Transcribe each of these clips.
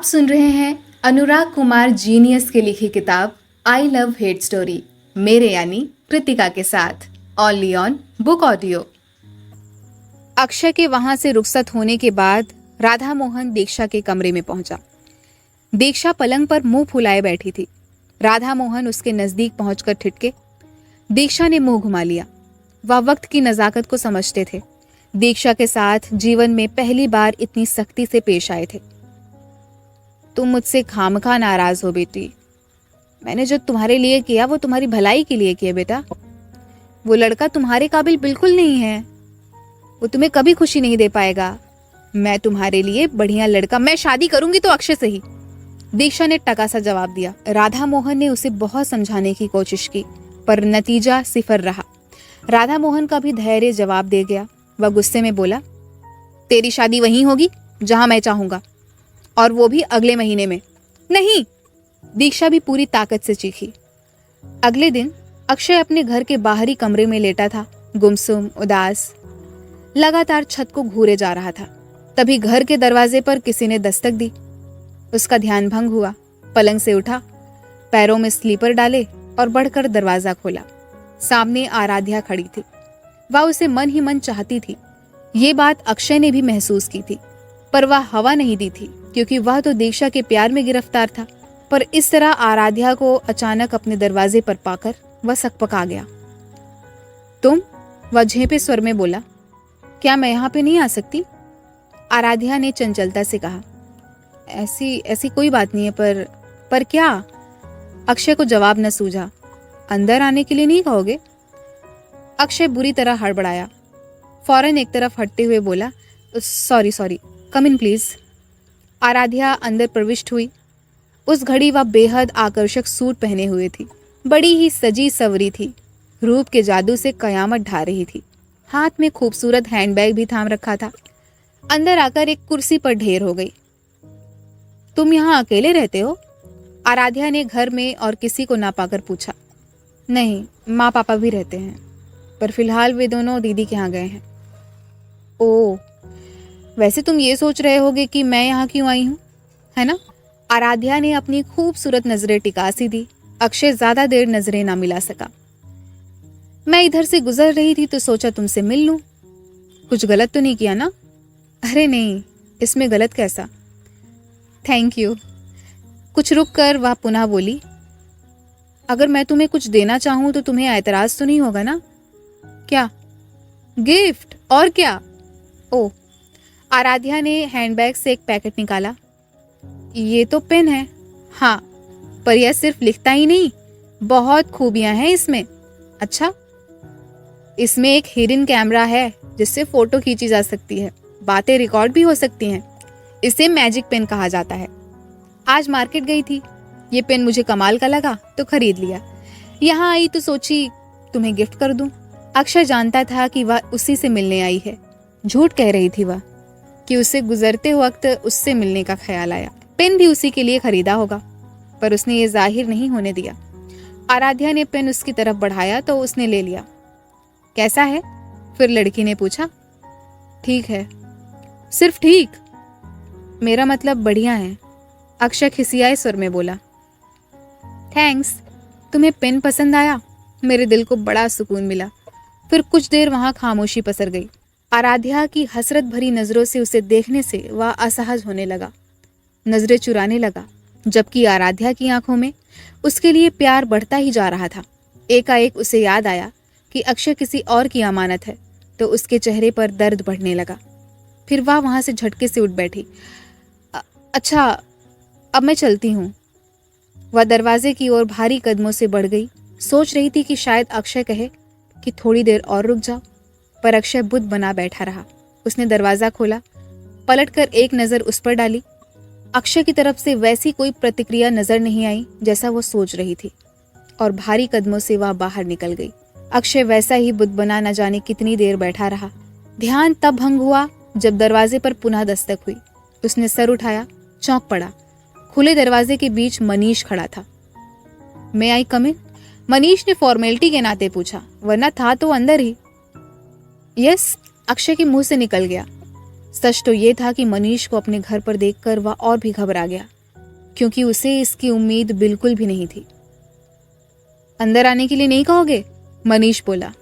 आप सुन रहे हैं अनुराग कुमार जीनियस की लिखी किताब आई लव हेट स्टोरी मेरे यानी कृतिका के साथ only on book audio. Akshay के वहां से रुखसत होने के बाद राधा मोहन दीक्षा के कमरे में पहुंचा। दीक्षा पलंग पर मुंह फुलाए बैठी थी। राधा मोहन उसके नजदीक पहुंचकर ठिठके। दीक्षा ने मुंह घुमा लिया। वह वक्त की नजाकत को समझते थे। दीक्षा के साथ जीवन में पहली बार इतनी सख्ती से पेश आए थे। तुम मुझसे खामखा नाराज हो बेटी। मैंने जो तुम्हारे लिए किया वो तुम्हारी भलाई के लिए किया बेटा। वो लड़का तुम्हारे काबिल बिल्कुल नहीं है। वो तुम्हें कभी खुशी नहीं दे पाएगा। मैं तुम्हारे लिए बढ़िया लड़का, मैं शादी करूंगी तो अक्षय से ही। दीक्षा ने टका सा जवाब दिया। राधा मोहन ने उसे बहुत समझाने की कोशिश की पर नतीजा सिफर रहा। राधा मोहन का भी धैर्य जवाब दे गया। वह गुस्से में बोला, तेरी शादी वहीं होगी जहां मैं चाहूंगा, और वो भी अगले महीने में। नहीं, दीक्षा भी पूरी ताकत से चीखी। अगले दिन अक्षय अपने घर के बाहरी कमरे में लेटा था, गुमसुम, उदास, लगातार छत को घूरे जा रहा था। तभी घर के दरवाजे पर किसी ने दस्तक दी। उसका ध्यान भंग हुआ। पलंग से उठा, पैरों में स्लीपर डाले और बढ़कर दरवाजा खोला। सामने आराध्या खड़ी थी। वह उसे मन ही मन चाहती थी। ये बात अक्षय ने भी महसूस की थी, पर वह हवा नहीं दी थी क्योंकि वह तो दीक्षा के प्यार में गिरफ्तार था। पर इस तरह आराध्या को अचानक अपने दरवाजे पर पाकर वह सकपका गया। तुम? वह झेंपे स्वर में बोला, क्या मैं यहाँ पे नहीं आ सकती? आराध्या ने चंचलता से कहा, ऐसी कोई बात नहीं है, पर क्या? अक्षय को जवाब न सूझा। अंदर आने के लिए नहीं कहोगे? अक्षय बुरी तरह हड़बड़ाया। फौरन एक तरफ हटते हुए बोला, sorry, come in please. Aaradhya अंदर प्रविष्ट हुई। उस घड़ी वह बेहद आकर्षक सूट पहने हुए थी। बड़ी ही सजी सवरी थी। रूप के जादू से कयामत ढा रही थी। हाथ में खूबसूरत हैंडबैग भी थाम रखा था। अंदर आकर एक कुर्सी पर ढेर हो गई। तुम यहाँ अकेले रहते हो? आराध्या ने घर में और किसी को ना पाकर पूछा। नहीं, माँ पापा भी रहते हैं, पर फिलहाल वे दोनों दीदी के यहाँ गए हैं। ओह, वैसे तुम ये सोच रहे होगे कि मैं यहाँ क्यों आई हूँ, है ना? आराध्या ने अपनी खूबसूरत नजरें टिका सी दी। अक्षय ज्यादा देर नजरें ना मिला सका। मैं इधर से गुजर रही थी तो सोचा तुमसे मिल लूं। कुछ गलत तो नहीं किया ना? अरे नहीं, इसमें गलत कैसा? Thank you. कुछ रुक कर वह पुनः बोली, अगर मैं तुम्हें कुछ देना चाहूं तो तुम्हें ऐतराज तो नहीं होगा ना? क्या? गिफ्ट? और क्या? ओह, आराध्या ने हैंडबैग से एक पैकेट निकाला। ये तो पेन है। हाँ, पर यह सिर्फ लिखता ही नहीं, बहुत खूबियां हैं इसमें। अच्छा? इसमें एक हिडन कैमरा है जिससे फोटो खींची जा सकती है, बातें रिकॉर्ड भी हो सकती हैं। इसे मैजिक पेन कहा जाता है। आज मार्केट गई थी, ये पेन मुझे कमाल का लगा तो खरीद लिया। यहाँ आई तो सोची तुम्हें गिफ्ट कर दूं। अक्षय जानता था कि वह उसी से मिलने आई है। झूठ कह रही थी वह कि उसे गुजरते वक्त उससे मिलने का ख्याल आया। पेन भी उसी के लिए खरीदा होगा, पर उसने ये जाहिर नहीं होने दिया। आराध्या ने पेन उसकी तरफ बढ़ाया तो उसने ले लिया। कैसा है? फिर लड़की ने पूछा। ठीक है। सिर्फ ठीक? मेरा मतलब बढ़िया है, अक्षय खिसियाए स्वर में बोला। थैंक्स। तुम्हें पेन पसंद आया? मेरे दिल को बड़ा सुकून मिला। फिर कुछ देर वहां खामोशी पसर गई। आराध्या की हसरत भरी नजरों से उसे देखने से वह असहज होने लगा, नजरें चुराने लगा, जबकि आराध्या की आंखों में उसके लिए प्यार बढ़ता ही जा रहा था। एकाएक उसे याद आया कि अक्षय किसी और की अमानत है, तो उसके चेहरे पर दर्द बढ़ने लगा। फिर वह वहां से झटके से उठ बैठी। अच्छा, अब मैं चलती हूँ। वह दरवाजे की ओर भारी कदमों से बढ़ गई। सोच रही थी कि शायद अक्षय कहे कि थोड़ी देर और रुक जाओ, पर अक्षय बुद्ध बना बैठा रहा। उसने दरवाजा खोला, पलटकर एक नजर उस पर डाली। अक्षय की तरफ से वैसी कोई प्रतिक्रिया नजर नहीं आई जैसा वो सोच रही थी, और भारी कदमों से वह बाहर निकल गई। अक्षय वैसा ही बुद्ध बना न जाने कितनी देर बैठा रहा। ध्यान तब भंग हुआ जब दरवाजे पर पुनः दस्तक हुई। उसने सर उठाया, चौंक पड़ा। खुले दरवाजे के बीच मनीष खड़ा था। मैं आई कम इन? मनीष ने फॉर्मेलिटी के नाते पूछा, वरना था तो अंदर ही। यस, अक्षय के मुंह से निकल गया। सच तो ये था कि मनीष को अपने घर पर देखकर वह और भी घबरा गया, क्योंकि उसे इसकी उम्मीद बिल्कुल भी नहीं थी। अंदर आने के लिए नहीं कहोगे? मनीष बोला।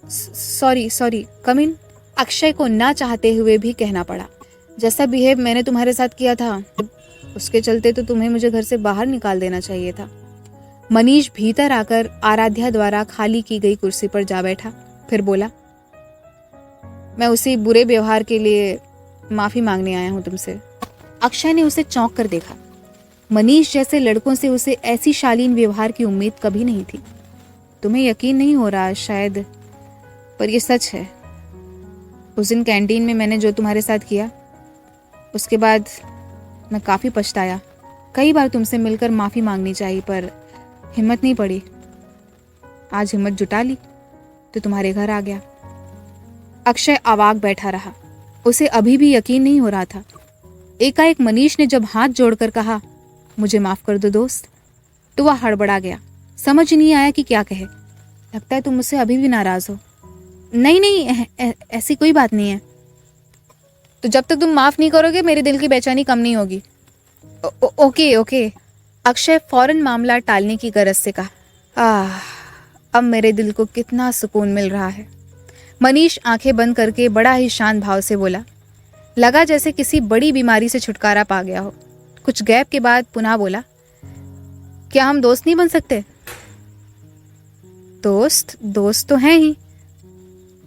सॉरी सॉरी, कम इन। अक्षय को ना चाहते हुए भी कहना पड़ा। जैसा बिहेव मैंने तुम्हारे साथ किया था, उसके चलते तो तुम्हें मुझे घर से बाहर निकाल देना चाहिए था। मनीष भीतर आकर आराध्या द्वारा खाली की गई कुर्सी पर जा बैठा, फिर बोला, मैं उसी बुरे व्यवहार के लिए माफी मांगने आया हूं तुमसे। अक्षय ने उसे चौंक कर देखा। मनीष जैसे लड़कों से उसे ऐसी शालीन व्यवहार की उम्मीद कभी नहीं थी। तुम्हें यकीन नहीं हो रहा शायद, पर यह सच है। उस दिन कैंटीन में मैंने जो तुम्हारे साथ किया, उसके बाद मैं काफी पछताया। कई बार तुमसे मिलकर माफी मांगनी चाहिए, पर हिम्मत नहीं पड़ी। आज हिम्मत जुटा ली तो तुम्हारे घर आ गया। अक्षय अवाक बैठा रहा। उसे अभी भी यकीन नहीं हो रहा था। एकाएक मनीष ने जब हाथ जोड़कर कहा, मुझे माफ कर दो दोस्त, तो वह हड़बड़ा गया। समझ नहीं आया कि क्या कहे। लगता है तुम मुझसे अभी भी नाराज हो। नहीं नहीं, ऐसी कोई बात नहीं है। तो जब तक तुम माफ नहीं करोगे मेरे दिल की बेचैनी कम नहीं होगी। Okay okay. अक्षय फौरन मामला टालने की गरज से कहा, अब मेरे दिल को कितना सुकून मिल रहा है। मनीष आंखें बंद करके बड़ा ही शांत भाव से बोला। लगा जैसे किसी बड़ी बीमारी से छुटकारा पा गया हो। कुछ गैप के बाद पुनः बोला, क्या हम दोस्त नहीं बन सकते? दोस्त तो हैं ही।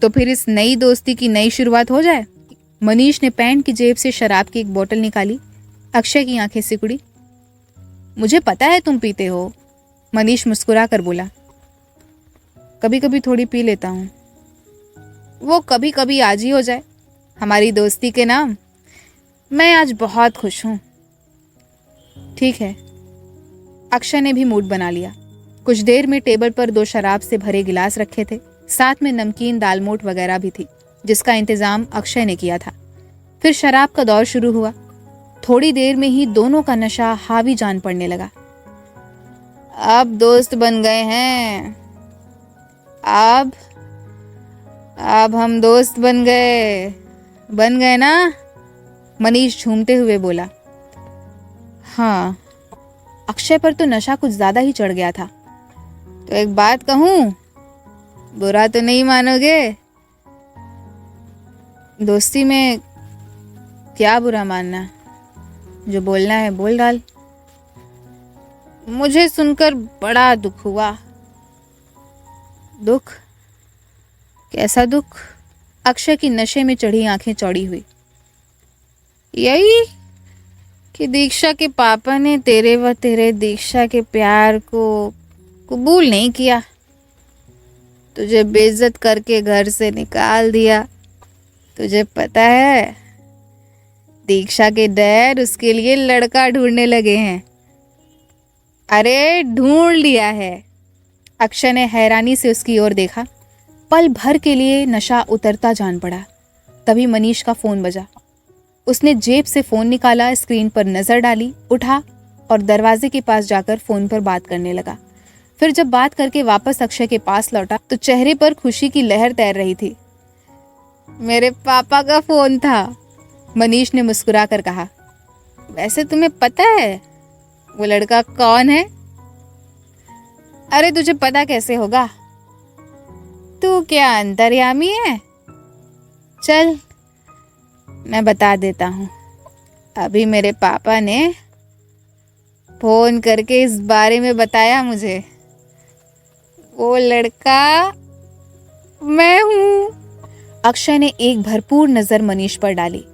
तो फिर इस नई दोस्ती की नई शुरुआत हो जाए। मनीष ने पैंट की जेब से शराब की एक बोतल निकाली। अक्षय की आंखें सिकुड़ी। मुझे पता है तुम पीते हो, मनीष मुस्कुरा कर बोला। कभी कभी थोड़ी पी लेता हूं। वो कभी कभी आज ही हो जाए हमारी दोस्ती के नाम। मैं आज बहुत खुश हूं। ठीक है। अक्षय ने भी मूड बना लिया। कुछ देर में टेबल पर 2 शराब से भरे गिलास रखे थे, साथ में नमकीन, दालमोट वगैरह भी थी, जिसका इंतजाम अक्षय ने किया था। फिर शराब का दौर शुरू हुआ। थोड़ी देर में ही दोनों का नशा हावी जान पड़ने लगा। अब दोस्त बन गए हैं। अब हम दोस्त बन गए ना? मनीष झूमते हुए बोला। हाँ। अक्षय पर तो नशा कुछ ज्यादा ही चढ़ गया था। तो एक बात कहूं, बुरा तो नहीं मानोगे? दोस्ती में क्या बुरा मानना? जो बोलना है बोल डाल। मुझे सुनकर बड़ा दुख हुआ। दुख? कैसा दुख? अक्षय की नशे में चढ़ी आंखें चौड़ी हुई। यही कि दीक्षा के पापा ने तेरे व तेरे दीक्षा के प्यार को कबूल नहीं किया। तुझे बेइज्जत करके घर से निकाल दिया। तुझे पता है, दीक्षा के डैड उसके लिए लड़का ढूंढने लगे हैं। अरे ढूंढ लिया है। अक्षय ने हैरानी से उसकी ओर देखा। पल भर के लिए नशा उतरता जान पड़ा। तभी मनीष का फोन बजा। उसने जेब से फोन निकाला, स्क्रीन पर नजर डाली, उठा और दरवाजे के पास जाकर फोन पर बात करने लगा। फिर जब बात करके वापस अक्षय के पास लौटा तो चेहरे पर खुशी की लहर तैर रही थी। मेरे पापा का फोन था, मनीष ने मुस्कुरा कर कहा। वैसे तुम्हें पता है वो लड़का कौन है? अरे तुझे पता कैसे होगा? तू क्या अंतर्यामी है? चल मैं बता देता हूँ। अभी मेरे पापा ने फोन करके इस बारे में बताया मुझे। वो लड़का मैं हूँ। अक्षय ने एक भरपूर नजर मनीष पर डाली।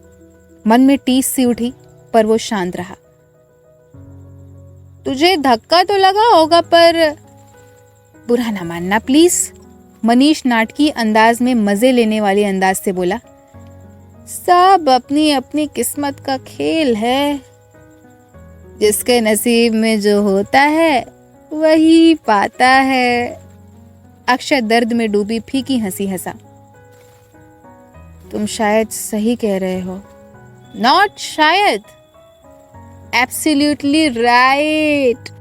मन में टीस सी उठी, पर वो शांत रहा। तुझे धक्का तो लगा होगा, पर बुरा ना मानना प्लीज, मनीष नाटकीय अंदाज में मजे लेने वाले अंदाज से बोला। सब अपनी अपनी किस्मत का खेल है। जिसके नसीब में जो होता है वही पाता है। अक्षय दर्द में डूबी फीकी हंसी हंसा। तुम शायद सही कह रहे हो। नॉट शायद, एब्सोल्युटली राइट।